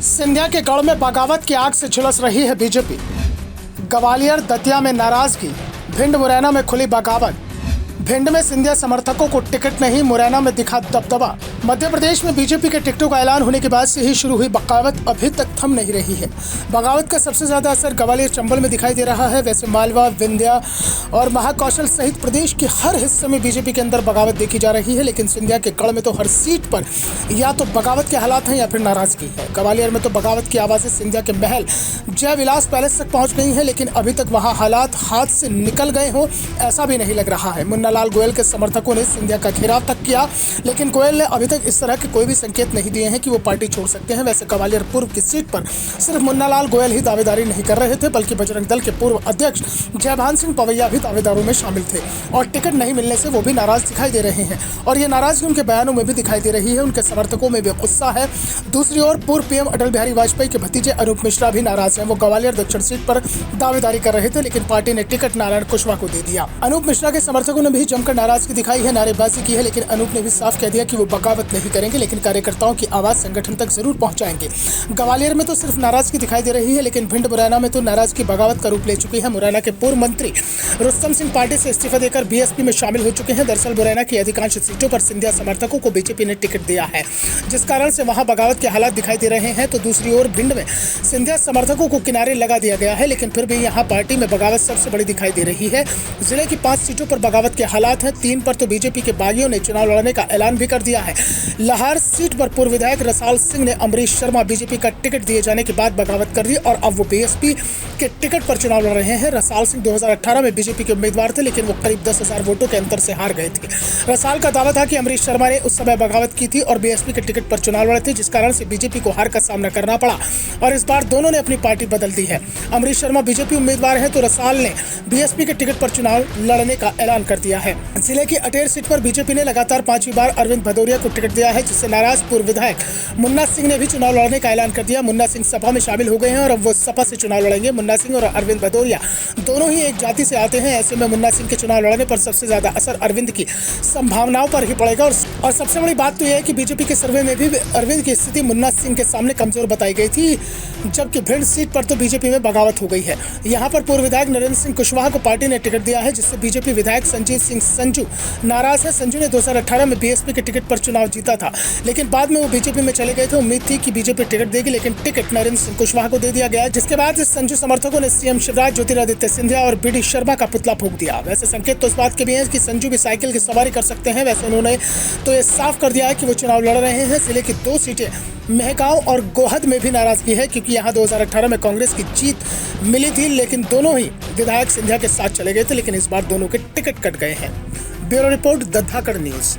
सिंधिया के गढ़ में बगावत की आग से झुलस रही है बीजेपी। ग्वालियर दतिया में नाराजगी, भिंड मुरैना में खुली बगावत। भिंड में सिंधिया समर्थकों को टिकट नहीं, मुरैना में दिखा दबदबा। मध्य प्रदेश में बीजेपी के टिकटों का ऐलान होने के बाद से ही शुरू हुई बगावत अभी तक थम नहीं रही है। बगावत का सबसे ज्यादा असर ग्वालियर चंबल में दिखाई दे रहा है। वैसे मालवा, विंध्या और महाकौशल सहित प्रदेश के हर हिस्से में बीजेपी के अंदर बगावत देखी जा रही है, लेकिन सिंधिया के गढ़ में तो हर सीट पर या तो बगावत के हालात हैं या फिर नाराजगी है। ग्वालियर में तो बगावत की आवाजें सिंधिया के महल जय विलास पैलेस तक पहुंच गई हैं, लेकिन अभी तक वहां हालात हाथ से निकल गए हो ऐसा भी नहीं लग रहा है। मुन्ना लाल गोयल के समर्थकों ने सिंधिया का घेराव तक किया, लेकिन गोयल ने अभी तक इस तरह के कोई भी संकेत नहीं दिए हैं कि वो पार्टी छोड़ सकते हैं। वैसे ग्वालियर पूर्व की सीट पर सिर्फ मुन्ना लाल गोयल ही दावेदारी नहीं कर रहे थे, बल्कि बजरंग दल के पूर्व अध्यक्ष जयभान सिंह पवैया भी दावेदारों में शामिल थे और टिकट नहीं मिलने से वो भी नाराज दिखाई दे रहे हैं और ये नाराजगी उनके बयानों में भी दिखाई दे रही है। उनके समर्थकों में भी गुस्सा है। दूसरी ओर पूर्व पीएम अटल बिहारी वाजपेयी के भतीजे अनूप मिश्रा भी नाराज हैं। वो ग्वालियर दक्षिण सीट पर दावेदारी कर रहे थे, लेकिन पार्टी ने टिकट नारायण कुशवाहा को दे दिया। अनूप मिश्रा के समर्थकों ने भी जमकर नाराजगी दिखाई है, नारेबाजी की है, लेकिन अनूप ने भी साफ कह दिया कि वो बगावत नहीं करेंगे, लेकिन कार्यकर्ताओं की आवाज संगठन तक जरूर पहुंचाएंगे। ग्वालियर में तो सिर्फ नाराजगी दिखाई दे रही है, लेकिन भिंड मुरैना में तो नाराजगी बगावत का रूप ले चुकी है। मुरैना के पूर्व मंत्री रुस्तम सिंह पार्टी से इस्तीफा देकर बीएसपी में शामिल हो चुके हैं। दरअसल मुरैना की अधिकांश सीटों पर सिंधिया समर्थकों को बीजेपी ने टिकट दिया है, जिस कारण से वहां बगावत के हालात दिखाई दे रहे हैं। तो दूसरी ओर भिंड में सिंधिया समर्थकों को किनारे लगा दिया गया है, लेकिन फिर भी यहाँ पार्टी में बगावत सबसे बड़ी दिखाई दे रही है। जिले की 5 सीटों पर बगावत के हालात हैं। 3 पर तो बीजेपी के बागियों ने चुनाव लड़ने का ऐलान भी कर दिया है। लाहौर सीट पर पूर्व विधायक रसाल सिंह ने अमरीश शर्मा बीजेपी का टिकट दिए जाने के बाद बगावत कर दी और अब वो बीएसपी के टिकट पर चुनाव लड़ रहे हैं। रसाल सिंह 2018 में बीजेपी के उम्मीदवार थे, लेकिन वो करीब 10,000 वोटों के अंतर से हार गए थे। रसाल का दावा था कि अमरीश शर्मा ने उस समय बगावत की थी और बीएसपी के टिकट पर चुनाव लड़े थे, जिस कारण से बीजेपी को हार का सामना करना पड़ा और इस बार दोनों ने अपनी पार्टी बदल दी है। अमरीश शर्मा बीजेपी उम्मीदवार है तो रसाल ने बीएसपी के टिकट पर चुनाव लड़ने का ऐलान कर दिया है। जिले की अटेर सीट पर बीजेपी ने लगातार 5वीं बार अरविंद भदौरिया को टिकट दिया है, जिससे नाराज पूर्व विधायक मुन्ना सिंह ने भी चुनाव लड़ने का ऐलान कर दिया। मुन्ना सिंह सपा में शामिल हो गए हैं और अब वो सपा से चुनाव लड़ेंगे। मुन्ना सिंह और अरविंद भदौरिया दोनों ही एक जाति से आते हैं, ऐसे में मुन्ना सिंह के चुनाव लड़ने पर सबसे ज्यादा असर अरविंद की संभावनाओं पर ही पड़ेगा। और सबसे बड़ी बात तो यह है कि बीजेपी के सर्वे में भी अरविंद की स्थिति मुन्ना सिंह के सामने कमजोर बताई गई थी, जबकि भिंड सीट पर तो बीजेपी में बगावत हो गई है। यहाँ पर पूर्व विधायक नरेंद्र सिंह कुशवाहा को पार्टी ने टिकट दिया है, जिससे बीजेपी विधायक संजीत सिंह संजू नाराज है। संजू ने 2018 में बीएसपी के टिकट पर चुनाव जीता था, लेकिन बाद में वो बीजेपी में चले गए थे। उम्मीद थी कि बीजेपी टिकट देगी, लेकिन टिकट नरेंद्र सिंह कुशवाहा को दे दिया गया, जिसके बाद संजू समर्थकों ने सीएम शिवराज, ज्योतिरादित्य सिंधिया और बीडी शर्मा का पुतला फूंक दिया। वैसे संकेत तो इस बात के भी हैं कि संजू भी साइकिल की सवारी कर सकते हैं। वैसे उन्होंने तो ये साफ कर दिया है कि वो चुनाव लड़ रहे हैं। जिले की 2 सीटें मेहगांव और गोहद में भी नाराजगी है, क्योंकि यहाँ 2018 में कांग्रेस की जीत मिली थी, लेकिन दोनों ही विधायक सिंधिया के साथ चले गए थे, लेकिन इस बार दोनों के टिकट कट गए हैं। Bureau report, the Dhakad news.